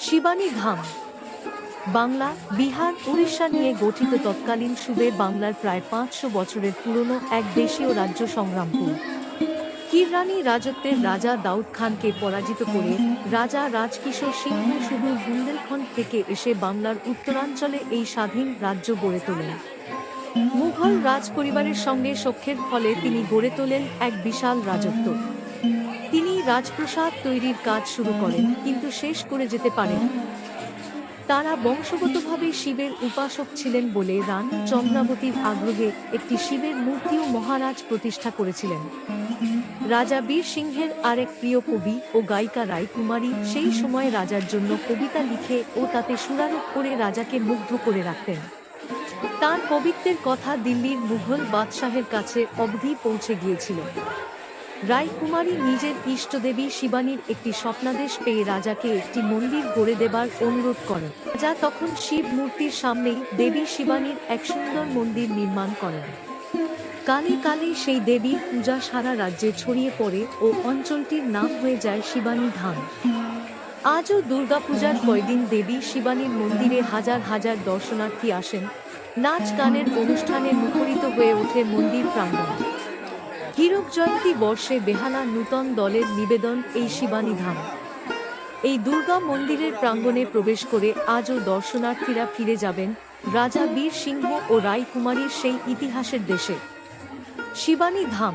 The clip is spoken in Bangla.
শিবানী ধাম বাংলা, বিহার, উড়িষ্যা নিয়ে গঠিত তৎকালীন সুবে বাংলার প্রায় 500 বছরের পুরনো এক দেশীয় রাজ্য সংগ্রামপুর। কিররানী রাজত্বের রাজা দাউদ খানকে পরাজিত করে রাজা রাজকিশোর সিংহ সুদূর বুন্দেলখণ্ড থেকে এসে বাংলার উত্তরাঞ্চলে এই স্বাধীন রাজ্য গড়ে তোলেন। মুঘল রাজ পরিবারের সঙ্গে সখ্যের ফলে তিনি গড়ে তোলেন এক বিশাল রাজত্ব। তিনি রাজপ্রাসাদ তৈরির কাজ শুরু করেন, কিন্তু শেষ করে যেতে পারেন। তারা বংশগতভাবে শিবের উপাসক ছিলেন বলে রানী চন্দ্রাবতীর আগ্রহে একটি শিবের মূর্তিও মহারাজ প্রতিষ্ঠা করেছিলেন। রাজা বীর সিংহের আরেক প্রিয় কবি ও গায়িকা রায়কুমারী সেই সময় রাজার জন্য কবিতা লিখে ও তাতে সুরারোপ করে রাজাকে মুগ্ধ করে রাখতেন। তার কবিত্বের কথা দিল্লির মুঘল বাদশাহের কাছে অবধি পৌঁছে গিয়েছিল। রায়কুমারী নিজের ইষ্টদেবী শিবানীর একটি স্বপ্নাদেশ পেয়ে রাজাকে একটি মন্দির গড়ে দেবার অনুরোধ করেন। রাজা তখন শিব মূর্তির সামনেই দেবী শিবানীর এক সুন্দর মন্দির নির্মাণ করেন। কালে কালে সেই দেবীর পূজা সারা রাজ্যে ছড়িয়ে পড়ে ও অঞ্চলটির নাম হয়ে যায় শিবানী ধাম। আজও দুর্গাপূজার কয়দিন দেবী শিবানীর মন্দিরে হাজার হাজার দর্শনার্থী আসেন। নাচ গানের অনুষ্ঠানে মুখরিত হয়ে ওঠে মন্দির প্রাঙ্গণ। হীরক জয়ন্তী বর্ষে বেহালা নূতন দলের নিবেদন এই শিবানী ধাম। এই দুর্গা মন্দিরের প্রাঙ্গণে প্রবেশ করে আজও দর্শনার্থীরা ফিরে যাবেন রাজা বীর সিংহ ও রায়কুমারীর সেই ইতিহাসের দেশে। শিবানী ধাম।